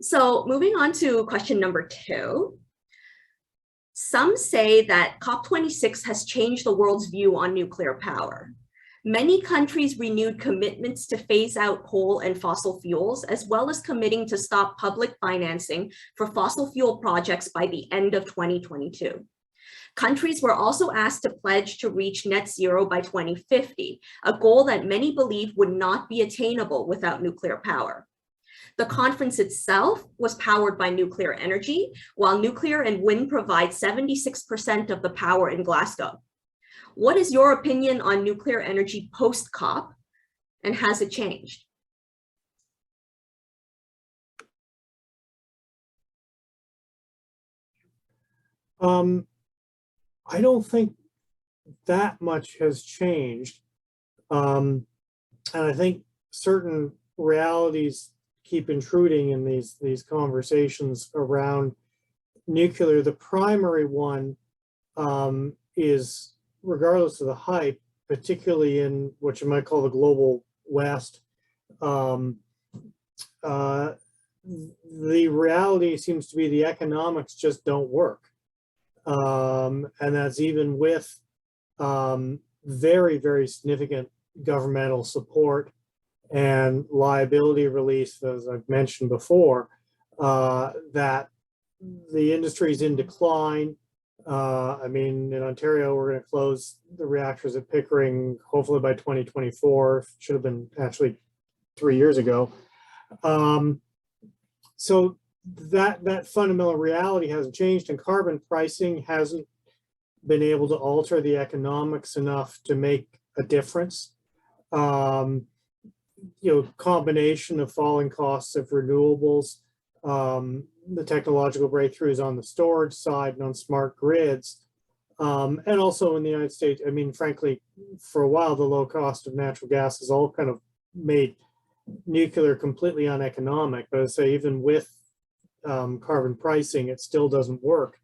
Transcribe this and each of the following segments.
So moving on to question number 2. Some say that COP26 has changed the world's view on nuclear power. Many countries renewed commitments to phase out coal and fossil fuels, as well as committing to stop public financing for fossil fuel projects by the end of 2022. Countries were also asked to pledge to reach net zero by 2050, a goal that many believe would not be attainable without nuclear power. The conference itself was powered by nuclear energy, while nuclear and wind provide 76% of the power in Glasgow. What is your opinion on nuclear energy post-COP, and has it changed? I don't think that much has changed. And I think certain realities keep intruding in these conversations around nuclear. The primary one is, regardless of the hype, particularly in what you might call the global West, the reality seems to be the economics just don't work. And that's even with very, very significant governmental support and liability release, as I've mentioned before, that the industry is in decline. I mean, in Ontario, we're going to close the reactors at Pickering, hopefully by 2024. Should have been actually 3 years ago. So that fundamental reality hasn't changed, and carbon pricing hasn't been able to alter the economics enough to make a difference. Combination of falling costs of renewables, the technological breakthroughs on the storage side and on smart grids, and also in the United States. I mean, frankly, for a while, the low cost of natural gas has all kind of made nuclear completely uneconomic. But I say, even with carbon pricing, it still doesn't work.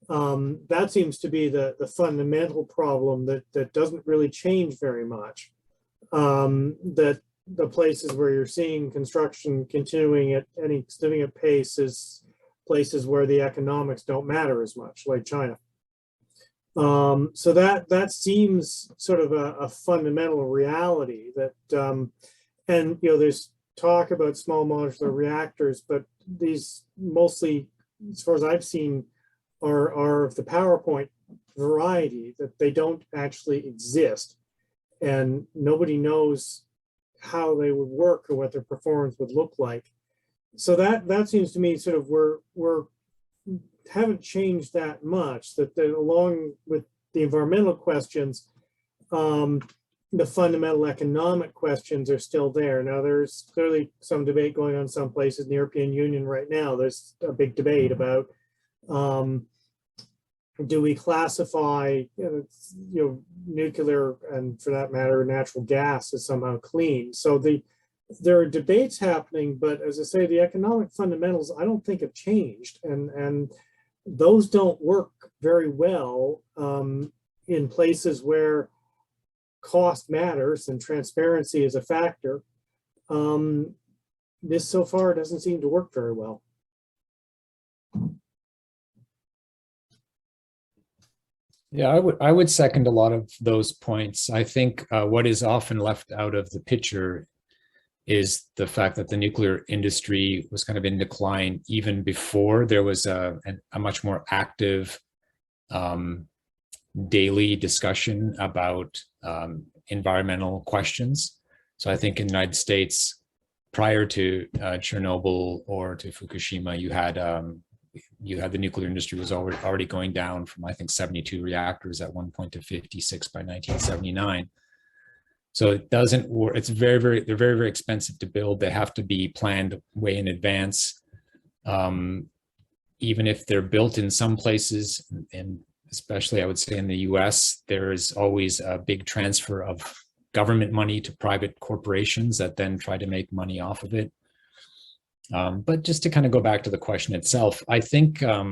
That seems to be the fundamental problem that doesn't really change very much. That the places where you're seeing construction continuing at any significant pace is places where the economics don't matter as much, like China. So that seems sort of a fundamental reality that, and there's talk about small modular reactors, but these mostly, as far as I've seen, are of the PowerPoint variety, that they don't actually exist, and nobody knows how they would work or what their performance would look like. So that seems to me sort of we're haven't changed that much, that along with the environmental questions, the fundamental economic questions are still there. Now, there's clearly some debate going on some places in the European Union right now. There's a big debate about do we classify nuclear, and for that matter, natural gas, as somehow clean. So there are debates happening, but as I say, the economic fundamentals I don't think have changed, and those don't work very well in places where cost matters and transparency is a factor. This so far doesn't seem to work very well. Yeah, I would second a lot of those points. I think what is often left out of the picture is the fact that the nuclear industry was kind of in decline even before there was a much more active daily discussion about environmental questions. So I think in the United States, prior to Chernobyl or to Fukushima, you had the nuclear industry was already going down from, I think, 72 reactors at one point to 56 by 1979. So it doesn't work. It's they're very, very expensive to build. They have to be planned way in advance. Even if they're built in some places, and especially I would say in the US, there is always a big transfer of government money to private corporations that then try to make money off of it. But just to kind of go back to the question itself, I think I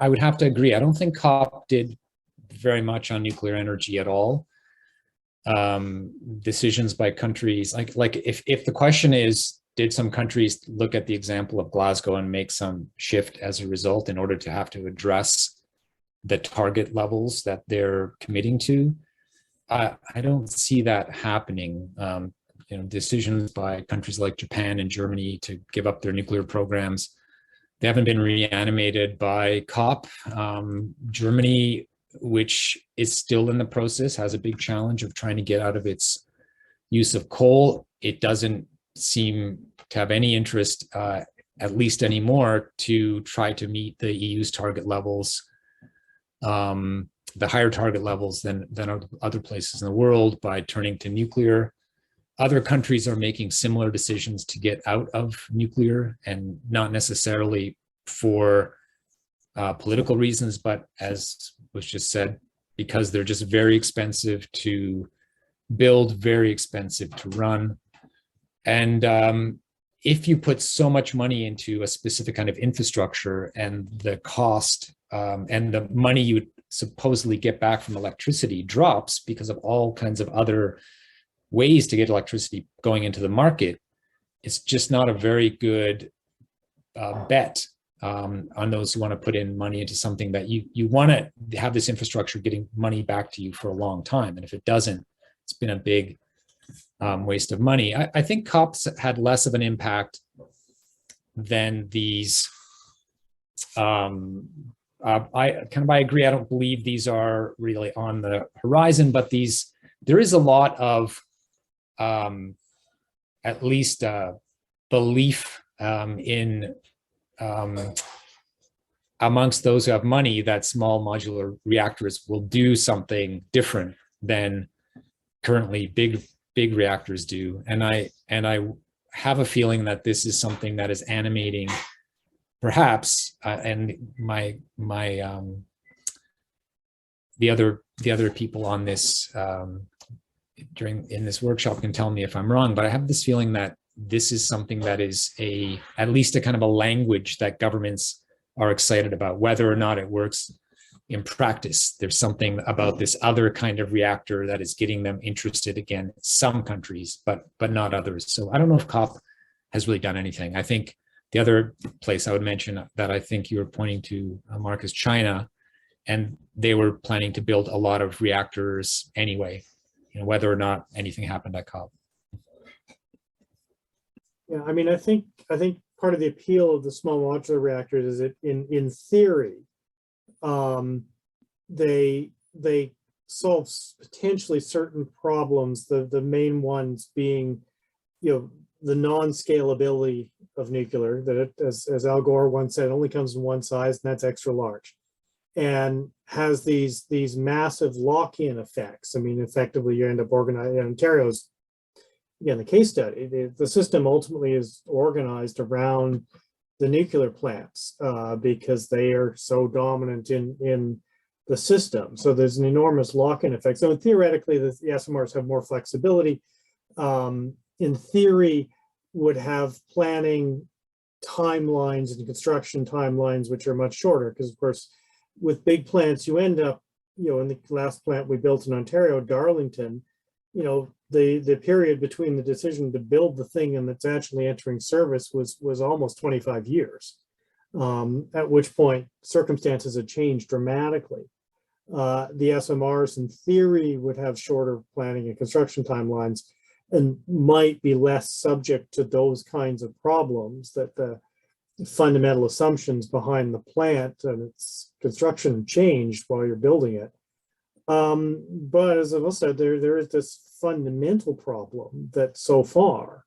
would have to agree. I don't think COP did very much on nuclear energy at all. Decisions by countries, like if the question is, did some countries look at the example of Glasgow and make some shift as a result in order to have to address the target levels that they're committing to? I don't see that happening. Decisions by countries like Japan and Germany to give up their nuclear programs, they haven't been reanimated by COP. Germany, which is still in the process, has a big challenge of trying to get out of its use of coal. It doesn't seem to have any interest, at least anymore, to try to meet the EU's target levels, the higher target levels than other places in the world, by turning to nuclear. Other countries are making similar decisions to get out of nuclear, and not necessarily for political reasons, but as was just said, because they're just very expensive to build, very expensive to run. And if you put so much money into a specific kind of infrastructure, and the cost and the money you would supposedly get back from electricity drops because of all kinds of other ways to get electricity going into the market, it's just not a very good bet on those who want to put in money into something that you want to have this infrastructure getting money back to you for a long time. And if it doesn't, it's been a big waste of money. I think COPs had less of an impact than these. I agree. I don't believe these are really on the horizon, but there is a lot of at least belief in amongst those who have money that small modular reactors will do something different than currently big reactors do. And I have a feeling that this is something that is animating, perhaps, and the other people on this in this workshop can tell me if I'm wrong, but I have this feeling that this is something that is at least a kind of a language that governments are excited about. Whether or not it works in practice, there's something about this other kind of reactor that is getting them interested again, some countries, but not others. So I don't know if COP has really done anything. I think the other place I would mention that I think you were pointing to, Mark, is China, and they were planning to build a lot of reactors anyway, whether or not anything happened at COP. Yeah, I mean, I think part of the appeal of the small modular reactors is that in theory, they solve potentially certain problems. The main ones being, the non-scalability of nuclear, that it, as Al Gore once said, only comes in one size, and that's extra large, and has these massive lock-in effects. I mean, effectively, you end up organizing. Ontario's, again, the case study. The system ultimately is organized around the nuclear plants because they are so dominant in the system. So there's an enormous lock-in effect. So theoretically, the SMRs have more flexibility. In theory, would have planning timelines and construction timelines which are much shorter, because of course, with big plants, you end up, in the last plant we built in Ontario, Darlington, the period between the decision to build the thing and it's actually entering service was almost 25 years, at which point circumstances had changed dramatically. The SMRs in theory would have shorter planning and construction timelines and might be less subject to those kinds of problems that the fundamental assumptions behind the plant and its construction changed while you're building it. But as I said, there is this fundamental problem that so far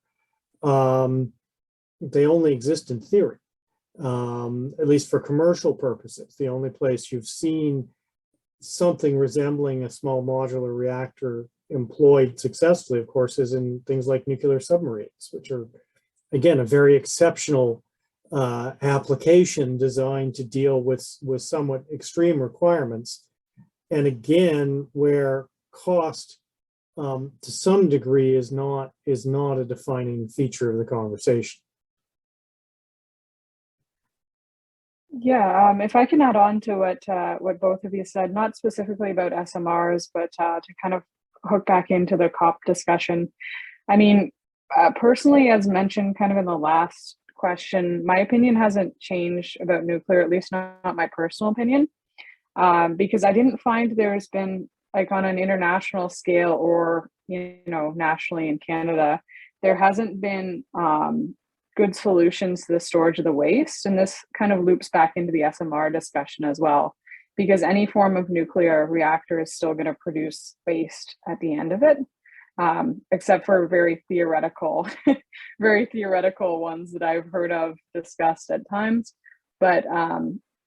they only exist in theory, at least for commercial purposes. The only place you've seen something resembling a small modular reactor employed successfully, of course, is in things like nuclear submarines, which are, again, a very exceptional application designed to deal with somewhat extreme requirements. And again, where cost to some degree is not a defining feature of the conversation. Yeah, if I can add on to what both of you said, not specifically about SMRs, but to kind of hook back into the COP discussion. I mean, Personally, as mentioned kind of in the last question, my opinion hasn't changed about nuclear, at least not my personal opinion, because I didn't find there's been, like, on an international scale or, nationally in Canada, there hasn't been good solutions to the storage of the waste. And this kind of loops back into the SMR discussion as well, because any form of nuclear reactor is still going to produce waste at the end of it. Except for very theoretical ones that I've heard of discussed at times. But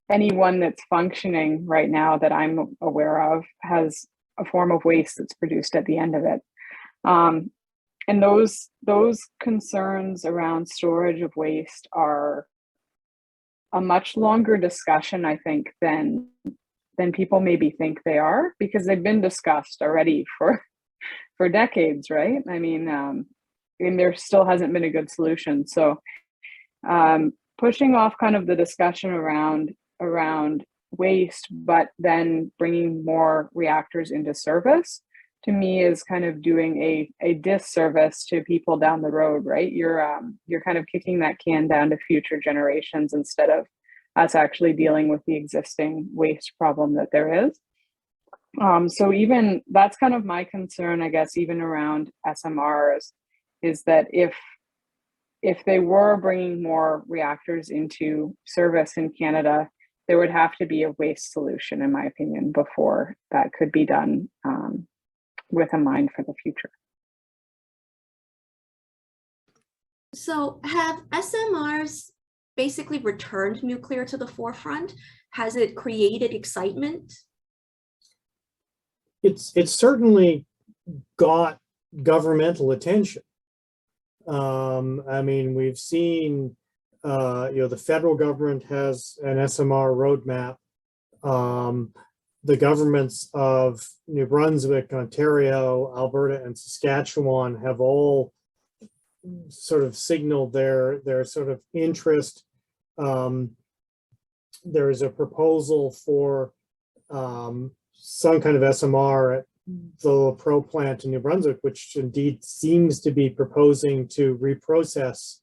any one that's functioning right now that I'm aware of has a form of waste that's produced at the end of it. And those concerns around storage of waste are a much longer discussion, I think, than people maybe think they are, because they've been discussed already for decades, right? I mean, and there still hasn't been a good solution. So pushing off kind of the discussion around waste, but then bringing more reactors into service, to me is kind of doing a disservice to people down the road, right? You're kind of kicking that can down to future generations instead of us actually dealing with the existing waste problem that there is. So even that's kind of my concern, I guess, even around SMRs, is that if they were bringing more reactors into service in Canada, there would have to be a waste solution, in my opinion, before that could be done with a mind for the future. So have SMRs basically returned nuclear to the forefront? Has it created excitement? It's certainly got governmental attention. I mean, we've seen, the federal government has an SMR roadmap. The governments of New Brunswick, Ontario, Alberta, and Saskatchewan have all sort of signaled their sort of interest. There is a proposal for some kind of SMR at the La Pro plant in New Brunswick, which indeed seems to be proposing to reprocess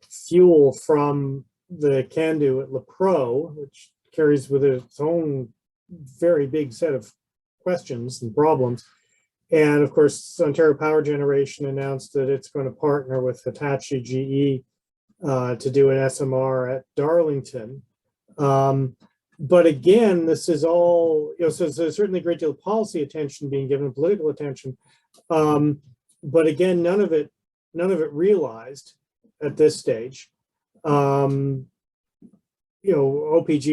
fuel from the CANDU at La Pro, which carries with it its own very big set of questions and problems. And of course, Ontario Power Generation announced that it's going to partner with Hitachi GE to do an SMR at Darlington. But again, this is all, so there's certainly a great deal of policy attention being given, political attention. But again, none of it realized at this stage. OPG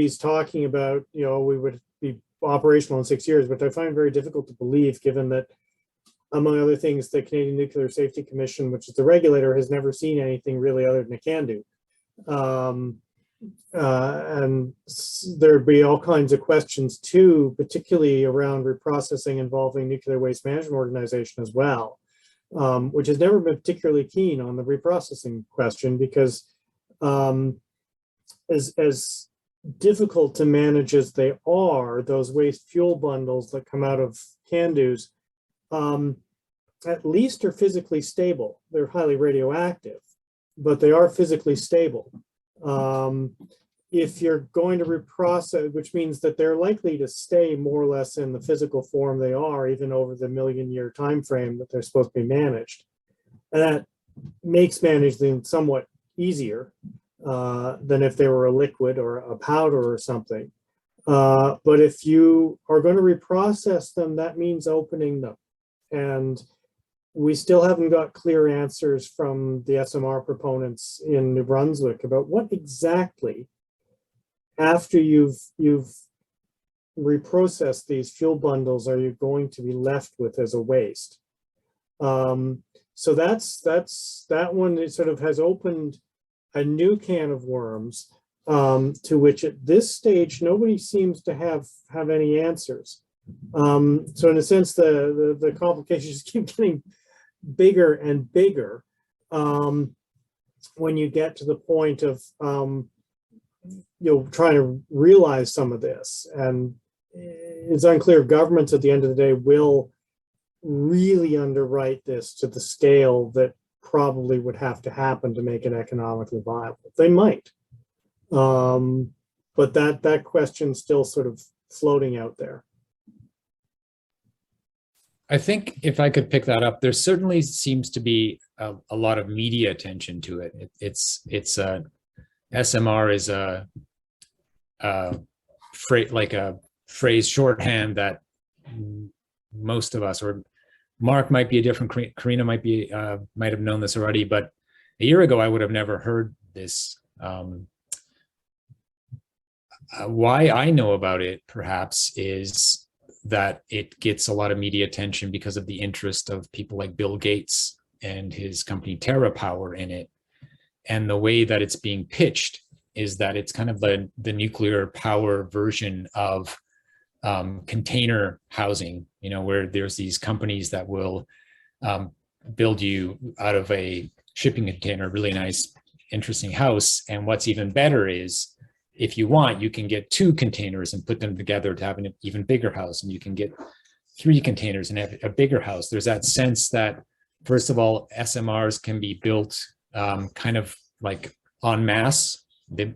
is talking about, we would be operational in 6 years, but I find it very difficult to believe, given that, among other things, the Canadian Nuclear Safety Commission, which is the regulator, has never seen anything really other than a CANDU. And there'd be all kinds of questions too, particularly around reprocessing involving Nuclear Waste Management Organization as well, which has never been particularly keen on the reprocessing question, because as difficult to manage as they are, those waste fuel bundles that come out of CANDUs, at least are physically stable. They're highly radioactive, but they are physically stable. If you're going to reprocess, which means that they're likely to stay more or less in the physical form they are, even over the million-year time frame that they're supposed to be managed. And that makes managing somewhat easier than if they were a liquid or a powder or something. But if you are going to reprocess them, that means opening them. And we still haven't got clear answers from the SMR proponents in New Brunswick about what exactly, after you've reprocessed these fuel bundles, are you going to be left with as a waste. So that one, it sort of has opened a new can of worms, to which at this stage nobody seems to have any answers. So in a sense, the complications keep getting bigger and bigger when you get to the point of trying to realize some of this. And it's unclear if governments at the end of the day will really underwrite this to the scale that probably would have to happen to make it economically viable. They might. But that question's still sort of floating out there. I think if I could pick that up, there certainly seems to be a lot of media attention to it. SMR is a phrase shorthand that most of us, or Mark might be a different, Corrina might have known this already, but a year ago I would have never heard this. Why I know about it perhaps is that it gets a lot of media attention because of the interest of people like Bill Gates and his company TerraPower in it. And the way that it's being pitched is that it's kind of the nuclear power version of container housing, you know, where there's these companies that will build you out of a shipping container, really nice, interesting house. And what's even better is, if you want, you can get 2 containers and put them together to have an even bigger house. And you can get 3 containers and have a bigger house. There's that sense that, first of all, SMRs can be built kind of like en masse. The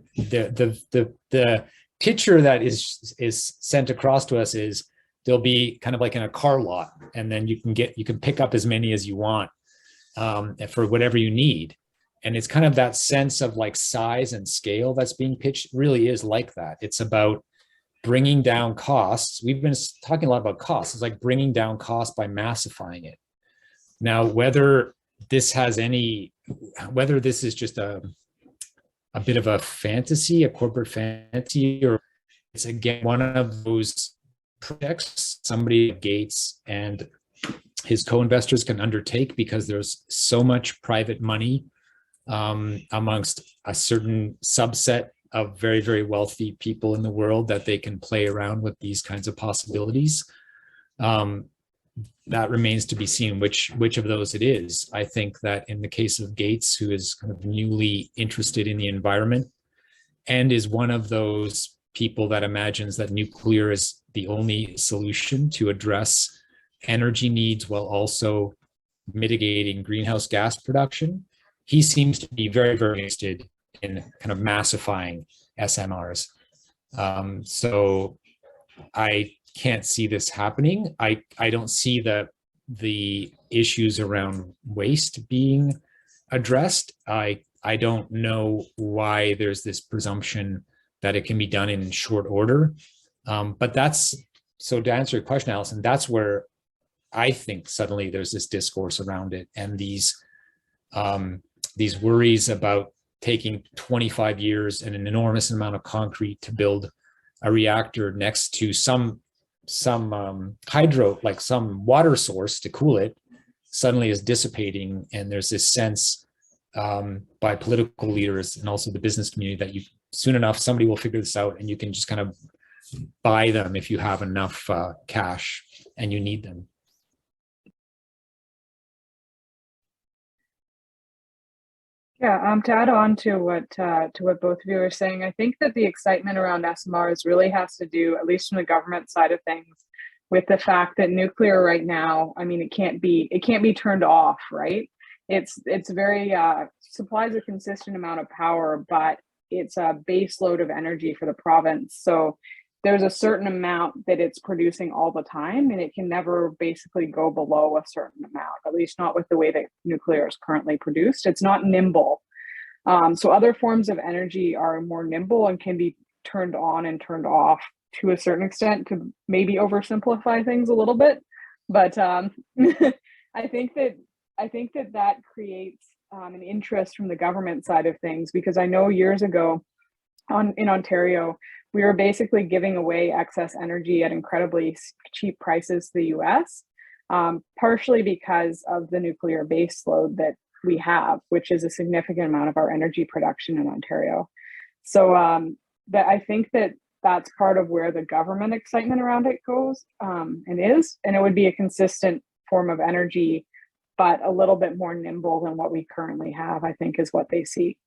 picture that is sent across to us is they'll be kind of like in a car lot, and then you can pick up as many as you want for whatever you need. And it's kind of that sense of like size and scale that's being pitched really is like that. It's about bringing down costs. We've been talking a lot about costs. It's like bringing down costs by massifying it. Now, whether this is just a bit of a fantasy, a corporate fantasy, or it's again one of those projects somebody at Gates and his co-investors can undertake because there's so much private money amongst a certain subset of very, very wealthy people in the world that they can play around with these kinds of possibilities. That remains to be seen which of those it is. I think that in the case of Gates, who is kind of newly interested in the environment and is one of those people that imagines that nuclear is the only solution to address energy needs while also mitigating greenhouse gas production, he seems to be very, very interested in kind of massifying SMRs. So I can't see this happening. I don't see the issues around waste being addressed. I don't know why there's this presumption that it can be done in short order. But so to answer your question, Allison, that's where I think suddenly there's this discourse around it, and these worries about taking 25 years and an enormous amount of concrete to build a reactor next to some hydro, like some water source to cool it, suddenly is dissipating. And there's this sense by political leaders and also the business community that soon enough somebody will figure this out, and you can just kind of buy them if you have enough cash and you need them. Yeah, to add on to what both of you are saying, I think that the excitement around SMRs really has to do, at least from the government side of things, with the fact that nuclear right now, I mean, it can't be turned off, right? It's very supplies a consistent amount of power, but it's a base load of energy for the province. So there's a certain amount that it's producing all the time, and it can never basically go below a certain amount, at least not with the way that nuclear is currently produced. It's not nimble. So other forms of energy are more nimble and can be turned on and turned off to a certain extent, to maybe oversimplify things a little bit. But I think that creates an interest from the government side of things, because I know years ago in Ontario, we were basically giving away excess energy at incredibly cheap prices to the US, partially because of the nuclear base load that we have, which is a significant amount of our energy production in Ontario. So I think that that's part of where the government excitement around it goes and it would be a consistent form of energy, but a little bit more nimble than what we currently have, I think, is what they see.